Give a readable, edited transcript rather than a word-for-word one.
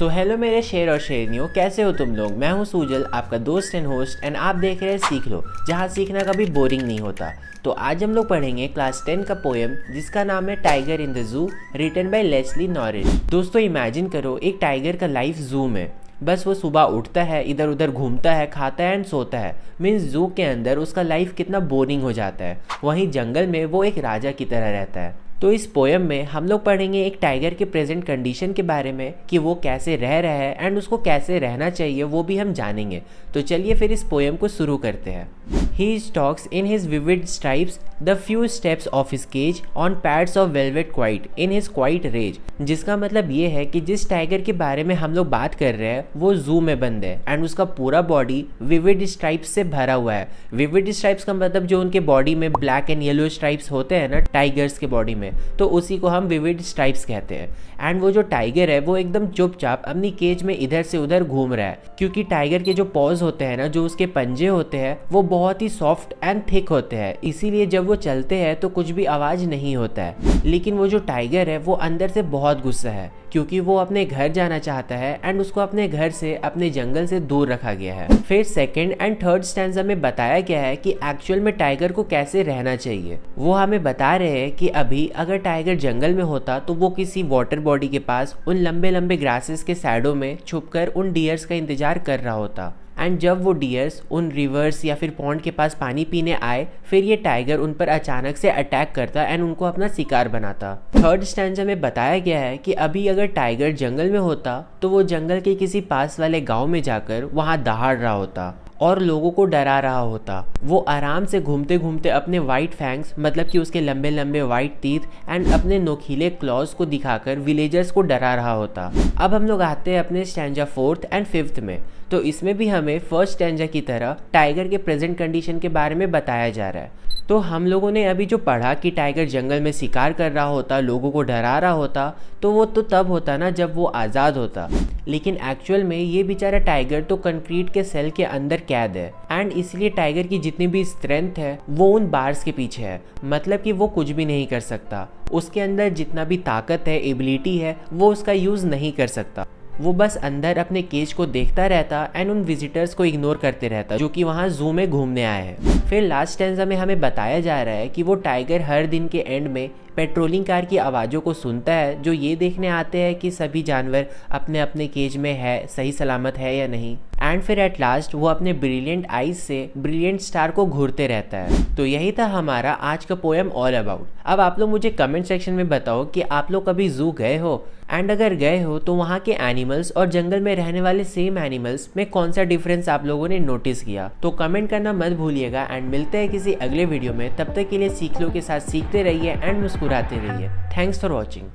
So hello मेरे शेर और शेरनियों, कैसे हो तुम लोग। मैं हूं सूजल, आपका दोस्त एंड होस्ट, एंड आप देख रहे हैं सीख लो, जहां सीखना कभी बोरिंग नहीं होता। तो आज हम लोग पढ़ेंगे क्लास 10 का पोएम जिसका नाम है tiger in the zoo, written by Leslie Norris. दोस्तों इमेजिन करो, एक टाइगर का लाइफ जू में। बस वो सुबह उठता है, इधर उधर घूमता है, खाता है एंड सोता है। मीन्स जू के अंदर उसका लाइफ कितना बोरिंग हो जाता है, वहीं जंगल में वो एक राजा की तरह रहता है। तो इस पोएम में हम लोग पढ़ेंगे एक टाइगर के प्रेजेंट कंडीशन के बारे में कि वो कैसे रह रहा है एंड उसको कैसे रहना चाहिए, वो भी हम जानेंगे। तो चलिए फिर इस पोएम को शुरू करते हैं। He stalks in his vivid stripes the few steps of his cage on pads of velvet quiet in his quiet rage। जिसका मतलब ये है कि जिस टाइगर के बारे में हम लोग बात कर रहे हैं वो जू में बंद है एंड उसका पूरा बॉडी विविड स्ट्राइप्स से भरा हुआ है। विविड स्ट्राइप्स का मतलब जो उनके बॉडी में ब्लैक एंड येलो स्ट्राइप्स होते हैं ना टाइगर्स के बॉडी में, तो उसी को हम विविड स्ट्राइप्स कहते हैं। एंड वो जो टाइगर है वो एकदम चुपचाप अपनी केज में इधर से उधर घूम रहा है, क्योंकि टाइगर के जो पॉज होते हैं ना, जो उसके पंजे होते हैं, वो बहुत ही सॉफ्ट एंड थिक होते हैं। इसीलिए जब वो चलते हैं तो कुछ भी आवाज नहीं होता है। लेकिन वो जो टाइगर है वो अंदर से बहुत गुस्सा है, क्योंकि वो अपने घर जाना चाहता है एंड उसको अपने घर से, अपने जंगल से दूर रखा गया है। फिर सेकंड एंड थर्ड स्टैंजा में बताया गया है कि एक्चुअल में टाइगर को कैसे रहना चाहिए। वो हमें बता रहे हैं कि अभी अगर टाइगर जंगल में होता तो वो किसी वाटर बॉडी के पास उन लंबे लंबे ग्रासेस के सैडो में छुपकर उन डियर्स का इंतजार कर रहा होता। एंड जब वो डियर्स उन रिवर्स या फिर पॉन्ड के पास पानी पीने आए, फिर ये टाइगर उन पर अचानक से अटैक करता एंड उनको अपना शिकार बनाता। थर्ड स्टैंजा में बताया गया है कि अभी अगर टाइगर जंगल में होता तो वो जंगल के किसी पास वाले गांव में जाकर वहां दहाड़ रहा होता और लोगों को डरा रहा होता। वो आराम से घूमते घूमते अपने वाइट फैंग्स, मतलब कि उसके लंबे लंबे वाइट टीथ एंड अपने नोखीले क्लॉज को दिखाकर विलेजर्स को डरा रहा होता। अब हम लोग आते हैं अपने स्टैंजा फोर्थ एंड फिफ्थ में। तो इसमें भी हमें फर्स्ट स्टैंजा की तरह टाइगर के प्रेजेंट कंडीशन के बारे में बताया जा रहा है। तो हम लोगों ने अभी जो पढ़ा कि टाइगर जंगल में शिकार कर रहा होता, लोगों को डरा रहा होता, तो वो तो तब होता ना जब वो आज़ाद होता। लेकिन एक्चुअल में ये बेचारा टाइगर तो कंक्रीट के सेल के अंदर कैद है एंड इसलिए टाइगर की जितनी भी स्ट्रेंथ है वो उन बार्स के पीछे है। मतलब कि वो कुछ भी नहीं कर सकता। उसके अंदर जितना भी ताकत है, एबिलिटी है, वो उसका यूज़ नहीं कर सकता। वो बस अंदर अपने केज को देखता रहता एंड उन विजिटर्स को इग्नोर करते रहता जो कि वहाँ जू में घूमने आए हैं। फिर लास्ट स्टैंजा में हमें बताया जा रहा है कि वो टाइगर हर दिन के एंड में पेट्रोलिंग कार की आवाज़ों को सुनता है, जो ये देखने आते हैं कि सभी जानवर अपने अपने केज में है, सही सलामत है या नहीं। एंड फिर एट लास्ट वो अपने ब्रिलियंट आइज से ब्रिलियंट स्टार को घूरते रहता है। तो यही था हमारा आज का पोएम ऑल अबाउट। अब आप लोग मुझे कमेंट सेक्शन में बताओ कि आप लोग कभी जू गए हो, एंड अगर गए हो तो वहाँ के एनिमल्स और जंगल में रहने वाले सेम एनिमल्स में कौन सा डिफरेंस आप लोगों ने नोटिस किया। तो कमेंट करना मत भूलिएगा एंड मिलते हैं किसी अगले वीडियो में। तब तक के लिए सीख लो के साथ सीखते रहिए एंड मुस्कुराते रहिए। Thanks for watching.